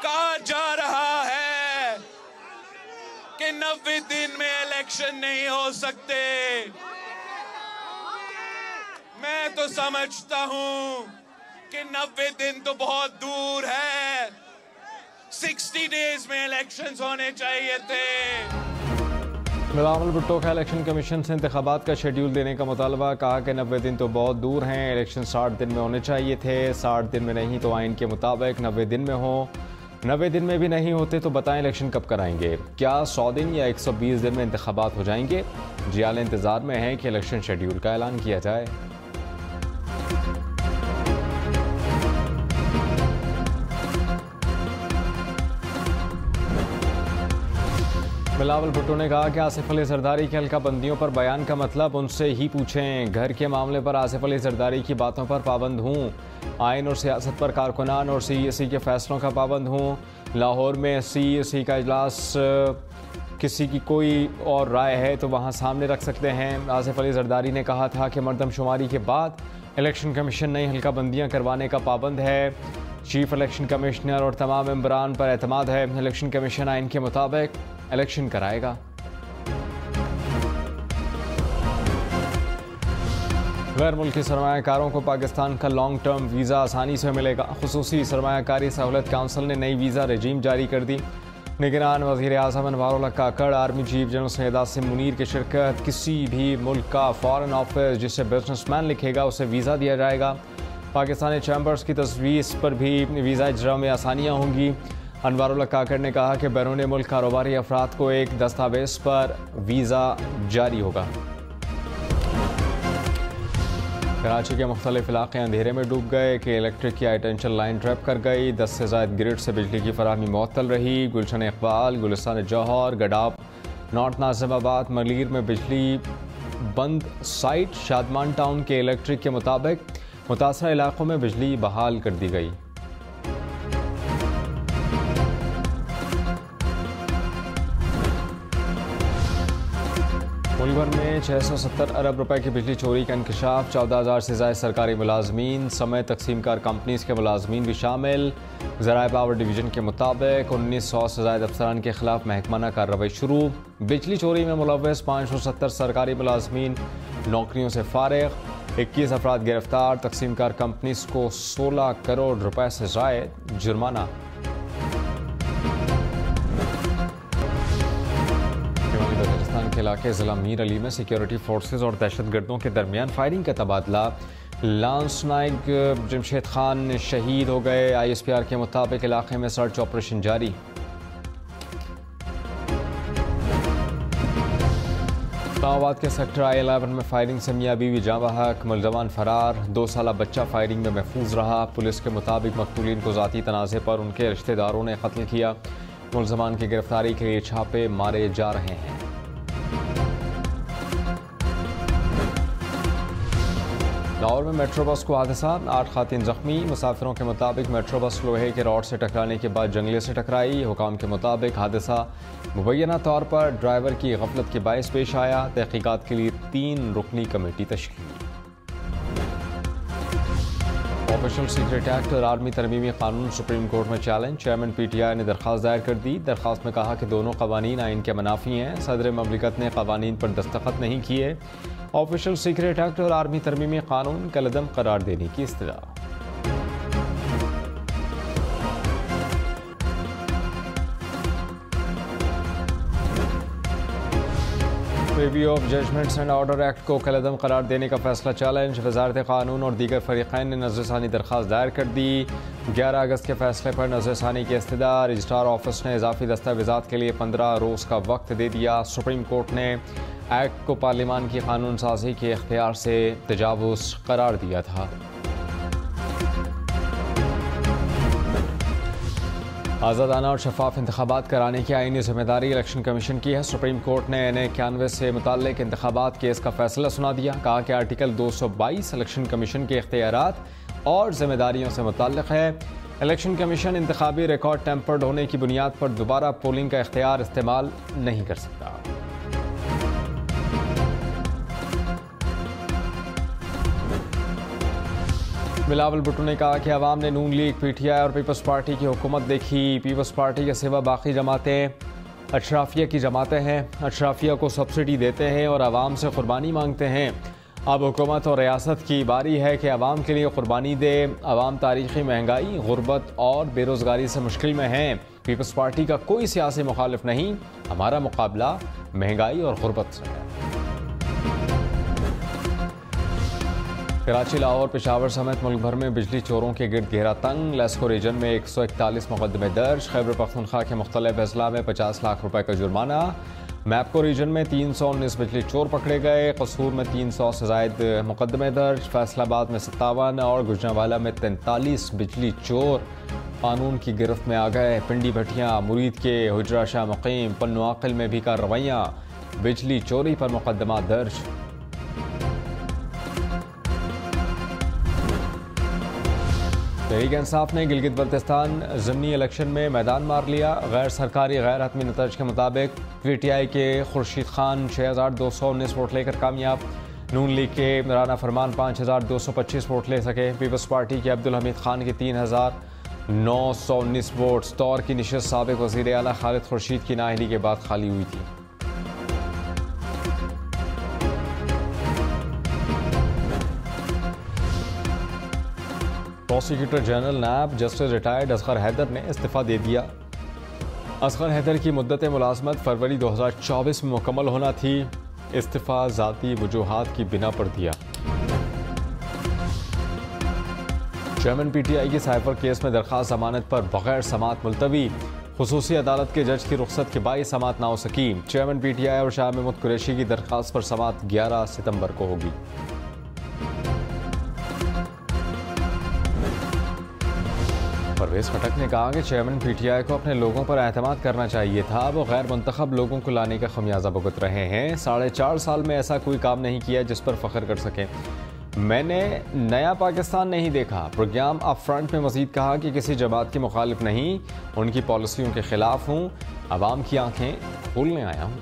कहा जा रहा है कि 90 दिन में इलेक्शन नहीं हो सकते। मैं तो समझता हूं कि 90 दिन तो बहुत दूर है। 60 डेज में इलेक्शंस होने चाहिए थे। बिलावल भुट्टो का इलेक्शन कमीशन से इंतखाबात का शेड्यूल देने का मुतालबा। कहा कि 90 दिन तो बहुत दूर हैं, इलेक्शन 60 दिन में होने चाहिए थे। 60 दिन में नहीं तो आइन के मुताबिक 90 दिन में हो। 90 दिन में भी नहीं होते तो बताएं इलेक्शन कब कराएंगे। क्या 100 दिन या 120 दिन में इंतखाबात हो जाएंगे? जियाल इंतजार में है कि इलेक्शन शेड्यूल का ऐलान किया जाए। बिलावल भुट्टो ने कहा कि आसिफ अली जरदारी की हल्का बंदियों पर बयान का मतलब उनसे ही पूछें। घर के मामले पर आसिफ अली जरदारी की बातों पर पाबंद हूँ। आइन और सियासत पर कारकुनान और CEC के फैसलों का पाबंद हूँ। लाहौर में CEC का इजलास किसी की कोई और राय है तो वहाँ सामने रख सकते हैं। आसिफ अली जरदारी ने कहा था कि मरदमशुमारी के बाद इलेक्शन कमीशन नई हल्का बंदियाँ करवाने का पाबंद है। चीफ इलेक्शन कमिश्नर और तमाम मेंबरान पर एतमाद है। इलेक्शन कमीशन आइन के मुताबिक इलेक्शन कराएगा। गैर मुल्की सरमायाकारों को पाकिस्तान का लॉन्ग टर्म वीज़ा आसानी से मिलेगा। खुसूसी सरमायाकारी सहूलत काउंसिल ने नई वीज़ा रजीम जारी कर दी। निगरान वज़ीर आज़म Anwarullah Kakar, army chief general Syed Asim Munir की शिरकत। किसी भी मुल्क का फॉरेन ऑफिस जिसे बिजनेसमैन लिखेगा उसे वीज़ा दिया जाएगा। पाकिस्तानी चैम्बर्स की तजवीज़ पर भी वीज़ा इजरा में आसानियाँ होंगी। अनवारुल्लाह काकड़ ने कहा कि बैरून मुल्क कारोबारी अफराद को एक दस्तावेज़ पर वीज़ा जारी होगा। कराची के मुख्तलिफ इलाके अंधेरे में डूब गए कि इलेक्ट्रिक की हाई टेंशन लाइन ट्रैप कर गई। 10 से ज़ायद ग्रिड से बिजली की फराहमी मुअत्तल रही। गुलशन इकबाल, गुलिस्तान जौहर, गडाब, नॉर्थ नाजिमाबाद, मलीर में बिजली बंद। साइट शादमान टाउन के इलेक्ट्रिक के मुताबिक मुतासरा इलाकों में बिजली बहाल कर दी गई। मुल्क भर में 670 अरब रुपए की बिजली चोरी का इंकशाफ। 14,000 से ज़ायद सरकारी मुलाजमीन समेत तकसीमकार कंपनीज के मुलाजमीन भी शामिल। ज़राए पावर डिवीज़न के मुताबिक 1900 से ज़ायद अफसरान के खिलाफ महकमाना कार्रवाई शुरू। बिजली चोरी में मुलव्वस 570 सरकारी मुलाजमीन नौकरियों से फारिग। 21 अफराद गिरफ्तार। तकसीमकार कंपनीज को 16 करोड़ रुपए से ज़ायद जुर्माना। के इलाके ज़िला मीर अली में सिक्योरिटी फोर्सेज और दहशतगर्दों के दरमियान फायरिंग का तबादला। लांस नायक जमशेद खान शहीद हो गए। ISPR के मुताबिक इलाके में सर्च ऑपरेशन जारी। इस्लामाबाद के सेक्टर I-11 में फायरिंग से मियां बीवी जाँ बहक, मुलजमान फरार। 2 साला बच्चा फायरिंग में महफूज रहा। पुलिस के मुताबिक मकतूलीन को ज़ाती तनाज़े पर उनके रिश्तेदारों ने कत्ल किया। मुलजमान की गिरफ्तारी के लिए छापे मारे जा रहे हैं। लाहौर में मेट्रो बस को हादसा, 8 खातिन जख्मी। मुसाफिरों के मुताबिक मेट्रो बस लोहे के रॉड से टकराने के बाद जंगले से टकराई। हुकाम के मुताबिक हादसा मुबैना तौर पर ड्राइवर की गफलत के बायस पेश आया। तहकीकात के लिए 3 रुकनी कमेटी तश्कील। ऑफिशियल सीक्रेट एक्ट और आर्मी तरमीमी कानून सुप्रीम कोर्ट में चैलेंज। चेयरमैन PTI ने दरख्वास्त दायर कर दी। दरख्वास्त में कहा कि दोनों कवानीन आइन के मनाफी हैं। सदर ममलिकत ने कवानीन पर दस्तखत नहीं किए। ऑफिशियल सीक्रेट एक्ट और आर्मी तरमीमी कानून कलअदम करार देने की इस्तदा। Review of judgements and order act को कलअदम करार देने का फैसला चैलेंज। वजारत कानून और दीगर फरीक़ैन ने नज़रसानी दरख्वास्त दायर कर दी। 11 अगस्त के फैसले पर नज़रसानी की इस्तदा। रजिस्ट्रार ऑफिस ने इजाफी दस्तावेज़ात के लिए 15 रोज़ का वक्त दे दिया। सुप्रीम कोर्ट ने एक्ट को पार्लियामान की कानून साजी के इख्तियार से तजावुज़ करार दिया था। आज़ादाना और शफाफ इंतखाबात कराने की आईनी जिम्मेदारी इलेक्शन कमीशन की है। सुप्रीम कोर्ट ने NA-91 से मुताल्लिक इंतखाबात केस का फैसला सुना दिया। कहा कि आर्टिकल 222 इलेक्शन कमीशन के इख्तियारात और जिम्मेदारियों से मुताल्लिक है। इलेक्शन कमीशन इंतखाबी रिकॉर्ड टेम्पर्ड होने की बुनियाद पर दोबारा पोलिंग का इख्तियार इस्तेमाल नहीं कर सकता। बिलावल भुट्टो ने कहा कि अवाम ने नून लीग, PTI और पीपल्स पार्टी की हुकूमत देखी। पीपल्स पार्टी के सिवा बाकी जमातें अशराफिया की जमातें हैं, अशराफिया को सब्सिडी देते हैं और आवाम से कुर्बानी मांगते हैं। अब हुकूमत और रियासत की बारी है कि आवाम के लिए कुर्बानी दे। आवाम तारीखी महंगाई, गुर्बत और बेरोज़गारी से मुश्किल में हैं। पीपल्स पार्टी का कोई सियासी मुखालिफ नहीं, हमारा मुकाबला महंगाई और गुर्बत से है। कराची, लाहौर, पेशावर समेत मुल्क भर में बिजली चोरों के गिर्द घेरा तंग। लेस्को रीजन में 141 मुकदमे दर्ज। खैबर पख्तूनख्वा के मुख्तलिफ अजला में 50 लाख रुपए का जुर्माना। मैपको रीजन में 319 बिजली चोर पकड़े गए। कसूर में 300 से ज़ायद मुकदमे दर्ज। फैसलाबाद में 57 और गुजरांवाला में 43 बिजली चोर कानून की गिरफ्त में आ गए। पिंडी भटिया, मुरीद के हुजरा शाह मुकीम, पन्नू आकिल में भी कार्रवाइयाँ। बिजली चोरी पर मुकदमा दर्ज। तहरीक इंसाफ ने गिलगित बल्तिस्तान ज़िमनी इलेक्शन में मैदान मार लिया। गैर सरकारी गैर हतमी नतीजे के मुताबिक PTI के खुर्शीद खान 6219 वोट लेकर कामयाब। नून लीग के राना फरमान 5225 वोट ले सके। पीपल्स पार्टी के अब्दुल हमीद खान के 3919 वोट। तौर की निशस्त साबिक वज़ीर आला खालिद खुर्शीद की नाअहली के बाद खाली हुई थी। प्रोसिक्यूटर जनरल नायब जस्टिस रिटायर्ड असगर हैदर ने इस्तीफ़ा दे दिया। असगर हैदर की मुद्दत मुलाजमत फरवरी 2024 में मुकम्मल होना थी। इस्तीफ़ा ज़ाती वजूहात की बिना पर दिया। चेयरमैन PTI की साइफर केस में दरख्वास्त जमानत पर बगैर समात मुलतवी। खुसूसी अदालत के जज की रुख्सत के बाई समात ना हो सकी। चेयरमैन PTI और शाह महमूद कुरैशी की दरख्वास्त पर समात 11 सितंबर को होगी। परवेज खटक ने कहा कि चेयरमैन PTI को अपने लोगों पर एतमाद करना चाहिए था। वो गैर मुंतखब लोगों को लाने का खमियाजा भुगत रहे हैं। 4.5 साल में ऐसा कोई काम नहीं किया जिस पर फख्र कर सकें। मैंने नया पाकिस्तान नहीं देखा। प्रोग्राम अप फ्रंट में मजीद कहा कि किसी जमात के मुखालिफ नहीं, उनकी पॉलिसियों के खिलाफ हूँ। आवाम की आंखें खोलने आया हूँ।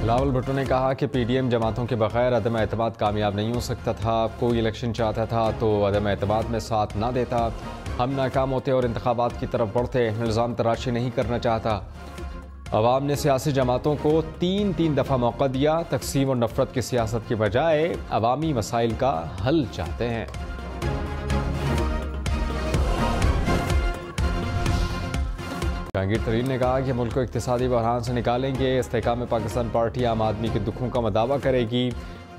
बिलावल भुट्टो ने कहा कि PDM जमातों के बगैर अदम एतमाद कामयाब नहीं हो सकता था। कोई इलेक्शन चाहता था तो अदम एतमाद में साथ ना देता। हम नाकाम होते और इंतखाबात की तरफ बढ़ते। इल्ज़ाम तराशी नहीं करना चाहता। अवाम ने सियासी जमातों को 3 दफ़ा मौका दिया। तकसीम और नफरत की सियासत के बजाय अवामी मसाइल का हल चाहते हैं। जहांगीर तरीन ने कहा कि मुल्क को इक्तिसादी बहरान से निकालेंगे। इस्तेहकाम पाकिस्तान पार्टी आम आदमी के दुखों का मदावा करेगी।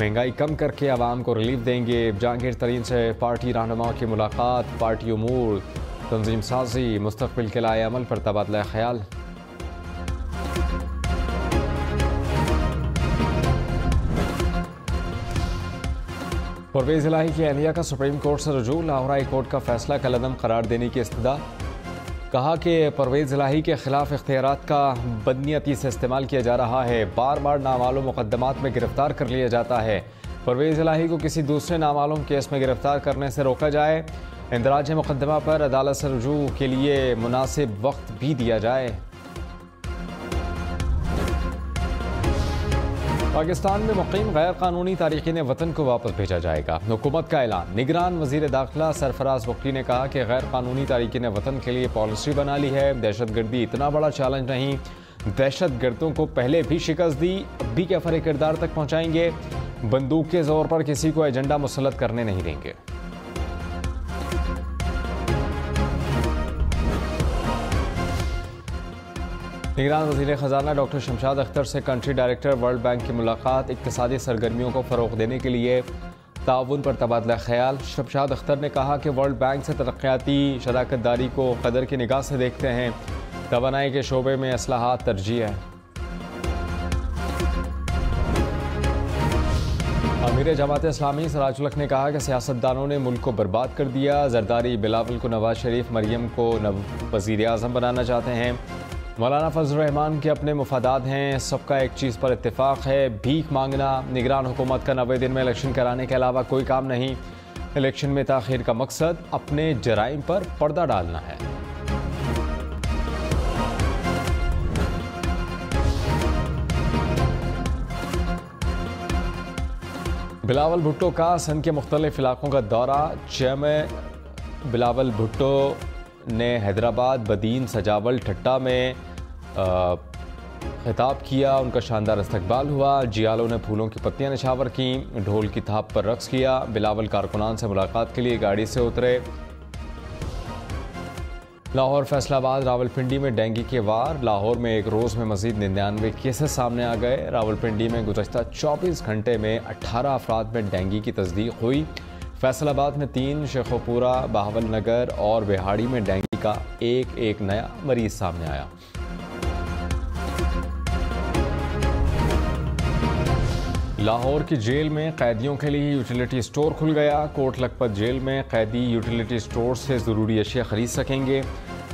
महंगाई कम करके आवाम को रिलीफ देंगे। जहांगीर तरीन से पार्टी रहनुमाओं की मुलाकात। पार्टी उमूर, तंजीम साजी, मुस्तकबिल के लाए अमल पर तबादला ख्याल। परवेज इलाही की अहलिया का सुप्रीम कोर्ट से रुजू। लाहौर हाई कोर्ट का फैसला कलअदम करार देने की इस्तदा। कहा कि परवेज इलाही के खिलाफ इख्तियारात का बदनीयती से इस्तेमाल किया जा रहा है। बार बार नामालूम मुकदमात में गिरफ्तार कर लिया जाता है। परवेज इलाही को किसी दूसरे नामालूम केस में गिरफ्तार करने से रोका जाए। इंदराज मुकदमा पर अदालत से रुजू के लिए मुनासिब वक्त भी दिया जाए। पाकिस्तान में मुकीम गैर कानूनी तारिकीन वतन को वापस भेजा जाएगा। हुकूमत का ऐलान। निगरान वजीर दाखिला सरफराज बुख्ती ने कहा कि गैर कानूनी तारिकीन वतन के लिए पॉलिसी बना ली है। दहशतगर्दी इतना बड़ा चैलेंज नहीं। दहशतगर्दों को पहले भी शिकस्त दी, अब भी कैफर किरदार तक पहुंचाएंगे। बंदूक के जोर पर किसी को एजेंडा मुसल्लत करने नहीं देंगे। निगरान वज़ीर ख़जाना डॉक्टर शमशाद अख्तर से कंट्री डायरेक्टर वर्ल्ड बैंक की मुलाकात। इक़्तिसादी सरगर्मियों को फ़रोग़ देने के लिए ताउन पर तबादला ख्याल। शमशाद अख्तर ने कहा कि वर्ल्ड बैंक से तरक्याती शराकत दारी को कदर की निगाह से देखते हैं। तवानाई के शोबे में इस्लाहात तरजीह है। अमीर जमात इस्लामी सराजुल ने कहा कि सियासतदानों ने मुल्क को बर्बाद कर दिया। जरदारी बिलावल को नवाज शरीफ, मरियम को वज़ीर आज़म बनाना चाहते हैं। मौलाना फजल रहमान के अपने मुफादात हैं। सबका एक चीज़ पर इत्तेफाक है, भीख मांगना। निगरान हुकूमत का 90 दिन में इलेक्शन कराने के अलावा कोई काम नहीं। इलेक्शन में ताख़ीर का मकसद अपने जराइम पर पर्दा डालना है। बिलावल भुट्टो का सिंध के मुख्तलिफ इलाकों का दौरा। चेयरमैन बिलावल भुट्टो ने हैदराबाद, बदीन, सजावल, ठट्टा में खिताब किया। उनका शानदार इस्तकबाल हुआ। जियालों ने फूलों की पत्तियां निछावर की, ढोल की थाप पर रक्स किया। बिलावल कारकुनान से मुलाकात के लिए गाड़ी से उतरे। लाहौर, फैसलाबाद, रावलपिंडी में डेंगू के वार। लाहौर में एक रोज़ में मजीद 99 केसेस सामने आ गए। रावलपिंडी में गुज़श्ता 24 घंटे में 18 अफराद में डेंगू की तस्दीक हुई। फैसलाबाद में 3, शेखोपुरा, बहावल नगर और बिहाड़ी में डेंगू का एक नया मरीज सामने आया। लाहौर की जेल में कैदियों के लिए यूटिलिटी स्टोर खुल गया। कोट लखपत जेल में कैदी यूटिलिटी स्टोर से ज़रूरी अशिया खरीद सकेंगे।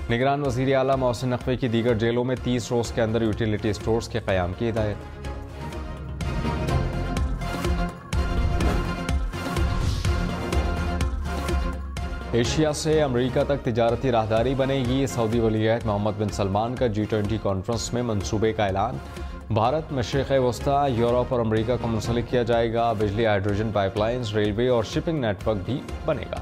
निगरान वज़ीर आला मोहसिन नकवी की दीगर जेलों में 30 रोज़ के अंदर यूटिलिटी स्टोर्स के क़याम की हिदायत। एशिया से अमेरिका तक तिजारती राहदारी बनेगी। सऊदी वलीअहद मोहम्मद बिन सलमान का G20 कॉन्फ्रेंस में मंसूबे का ऐलान। भारत, मशरिक़ वस्ता, यूरोप और अमेरिका को मुंसलिक किया जाएगा। बिजली, हाइड्रोजन पाइपलाइंस, रेलवे और शिपिंग नेटवर्क भी बनेगा।